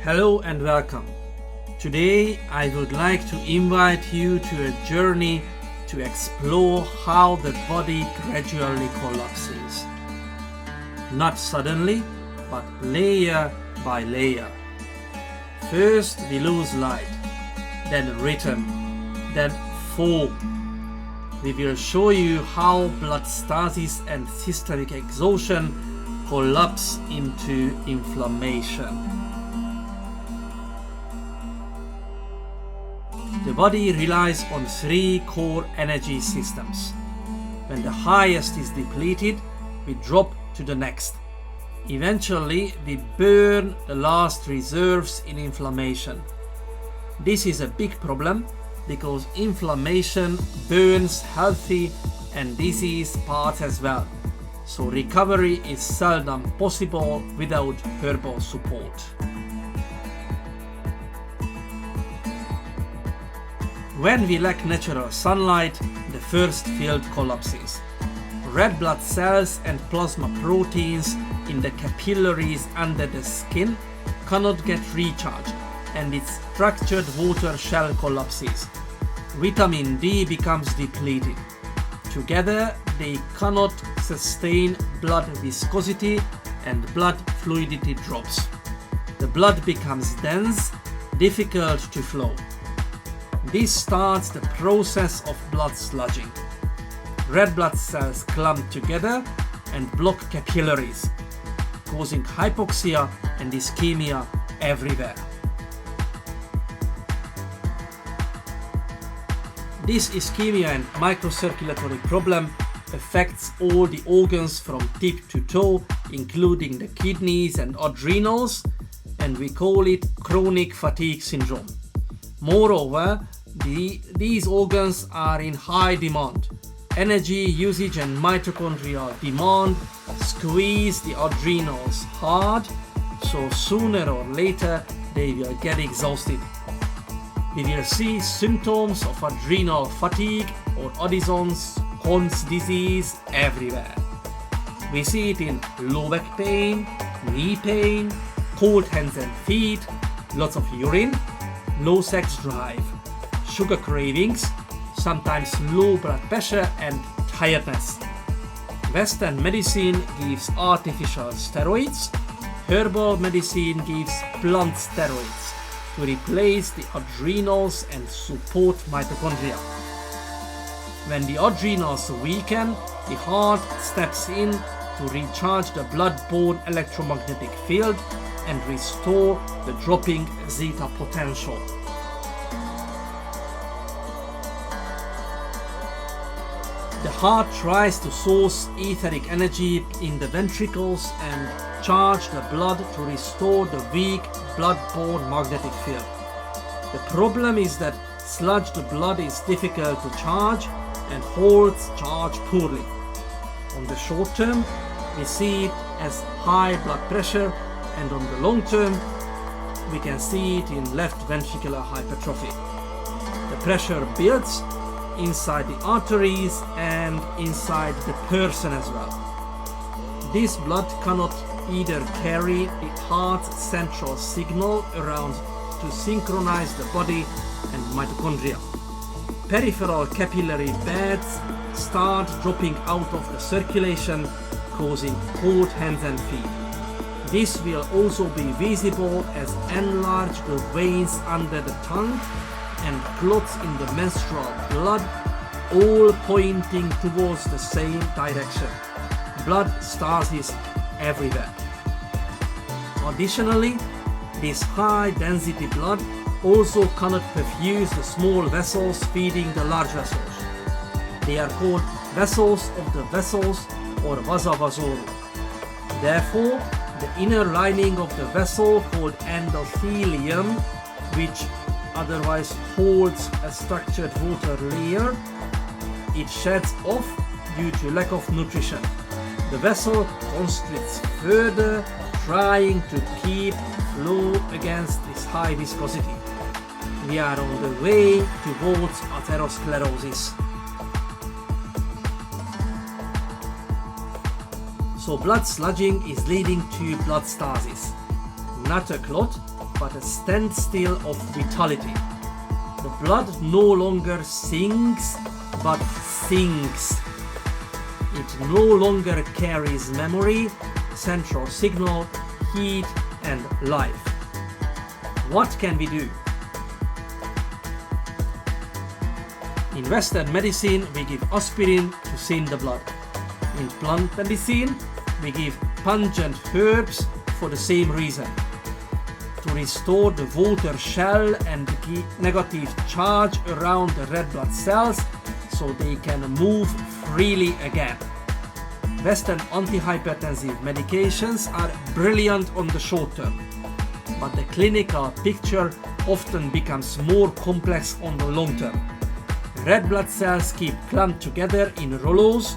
Hello and welcome. Today I would like to invite you to a journey to explore how the body gradually collapses. Not suddenly, but layer by layer. First we lose light, then rhythm, then form. We will show you how blood stasis and systemic exhaustion collapse into inflammation. The body relies on three core energy systems. When the highest is depleted, we drop to the next. Eventually, we burn the last reserves in inflammation. This is a big problem because inflammation burns healthy and disease parts as well. So recovery is seldom possible without herbal support. When we lack natural sunlight, the first field collapses. Red blood cells and plasma proteins in the capillaries under the skin cannot get recharged, and its structured water shell collapses. Vitamin D becomes depleted. Together, they cannot sustain blood viscosity and blood fluidity drops. The blood becomes dense, difficult to flow. This starts the process of blood sludging. Red blood cells clump together and block capillaries, causing hypoxia and ischemia everywhere. This ischemia and microcirculatory problem affects all the organs from tip to toe, including the kidneys and adrenals, and we call it chronic fatigue syndrome. Moreover, these organs are in high demand. Energy usage and mitochondrial demand squeeze the adrenals hard, so sooner or later they will get exhausted. We will see symptoms of adrenal fatigue or Addison's Conn's disease everywhere. We see it in low back pain, knee pain, cold hands and feet, lots of urine, low sex drive, sugar cravings, sometimes low blood pressure and tiredness. Western medicine gives artificial steroids, herbal medicine gives plant steroids to replace the adrenals and support mitochondria. When the adrenals weaken, the heart steps in to recharge the blood-borne electromagnetic field and restore the dropping zeta potential. The heart tries to source etheric energy in the ventricles and charge the blood to restore the weak blood-borne magnetic field. The problem is that sludged blood is difficult to charge and holds charge poorly. On the short term, we see it as high blood pressure, and on the long term, we can see it in left ventricular hypertrophy. The pressure builds inside the arteries and inside the person as well. This blood cannot either carry the heart's central signal around to synchronize the body and mitochondria. Peripheral capillary beds start dropping out of the circulation, causing cold hands and feet. This will also be visible as enlarged veins under the tongue and clots in the menstrual blood, all pointing towards the same direction. Blood stasis everywhere. Additionally, this high density blood also cannot perfuse the small vessels feeding the large vessels. They are called vessels of the vessels or vasa vasorum. Therefore, the inner lining of the vessel called endothelium, which otherwise holds a structured water layer, it sheds off due to lack of nutrition. The vessel constricts further, trying to keep flow against this high viscosity. We are on the way towards atherosclerosis. So blood sludging is leading to blood stasis. Not a clot, but a standstill of vitality. The blood no longer sings, but sinks. It no longer carries memory, central signal, heat and life. What can we do? In Western medicine, we give aspirin to thin the blood. In plant medicine, we give pungent herbs for the same reason. To restore the water shell and the negative charge around the red blood cells so they can move freely again. Western antihypertensive medications are brilliant on the short term, but the clinical picture often becomes more complex on the long term. Red blood cells keep clumped together in rouleaus,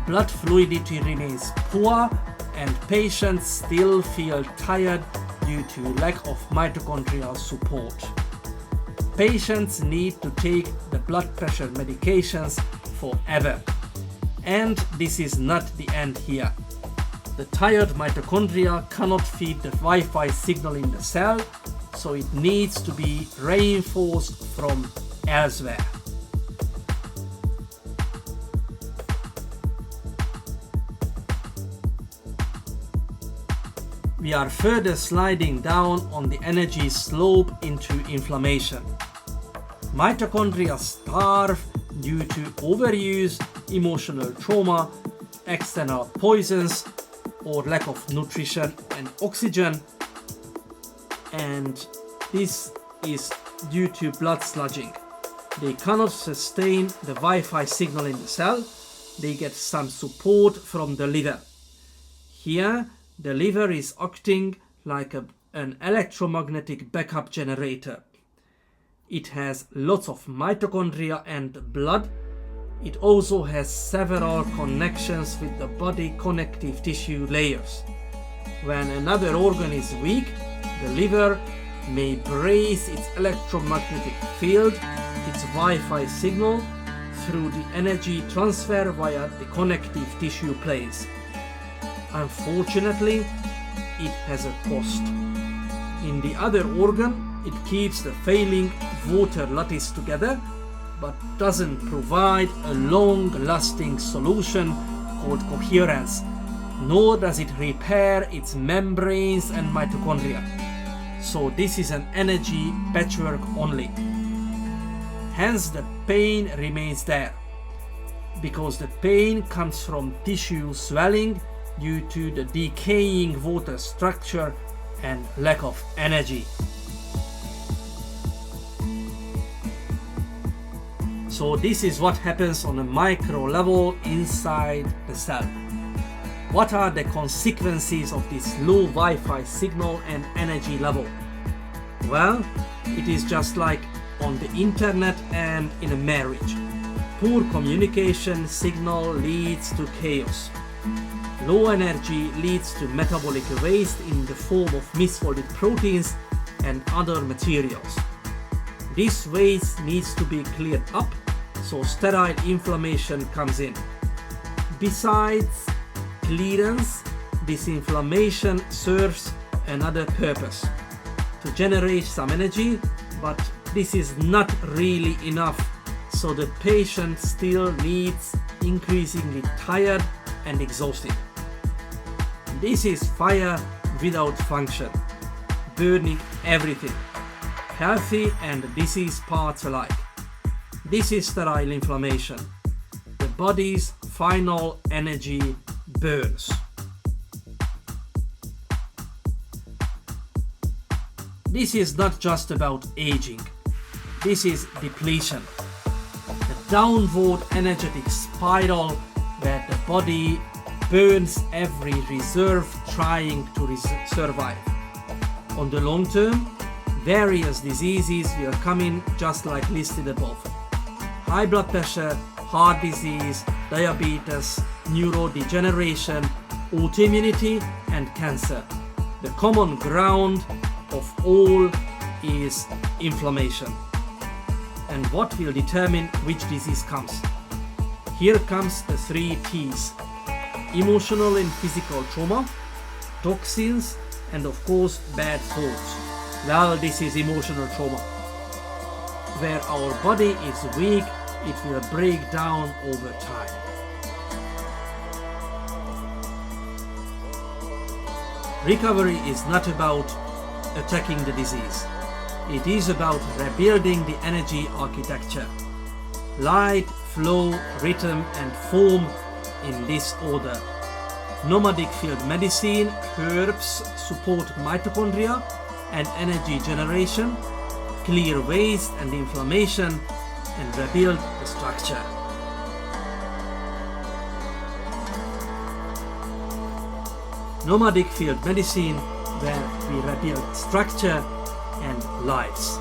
blood fluidity remains poor, and patients still feel tired due to lack of mitochondrial support. Patients need to take the blood pressure medications forever. And this is not the end here. The tired mitochondria cannot feed the Wi-Fi signal in the cell, so it needs to be reinforced from elsewhere. We are further sliding down on the energy slope into inflammation. Mitochondria starve due to overuse, emotional trauma, external poisons, or lack of nutrition and oxygen, and this is due to blood sludging. They cannot sustain the Wi-Fi signal in the cell. They get some support from the liver. Here, the liver is acting like an electromagnetic backup generator. It has lots of mitochondria and blood. It also has several connections with the body connective tissue layers. When another organ is weak, the liver may brace its electromagnetic field, its Wi-Fi signal, through the energy transfer via the connective tissue planes. Unfortunately, it has a cost. In the other organ, it keeps the failing water lattice together, but doesn't provide a long-lasting solution called coherence, nor does it repair its membranes and mitochondria. So this is an energy patchwork only. Hence the pain remains there, because the pain comes from tissue swelling due to the decaying water structure and lack of energy. So this is what happens on a micro level inside the cell. What are the consequences of this low Wi-Fi signal and energy level? Well, it is just like on the internet and in a marriage. Poor communication signal leads to chaos. Low energy leads to metabolic waste in the form of misfolded proteins and other materials. This waste needs to be cleared up, so sterile inflammation comes in. Besides clearance, this inflammation serves another purpose, to generate some energy, but this is not really enough, so the patient still needs increasingly tired and exhausted. This is fire without function, burning everything, healthy and diseased parts alike. This is sterile inflammation. The body's final energy burns. This is not just about aging. This is depletion. A downward energetic spiral where the body burns every reserve trying to survive. On the long term, various diseases will come in just like listed above. High blood pressure, heart disease, diabetes, neurodegeneration, autoimmunity and cancer. The common ground of all is inflammation. And what will determine which disease comes? Here comes the 3 T's. emotional and physical trauma, toxins, and of course bad thoughts. Well, this is emotional trauma. Where our body is weak, it will break down over time. Recovery is not about attacking the disease. It is about rebuilding the energy architecture. Light, flow, rhythm, and form in this order. Nomadic field medicine herbs support mitochondria and energy generation, clear waste and inflammation, and rebuild the structure. Nomadic field medicine, where we rebuild structure and lives.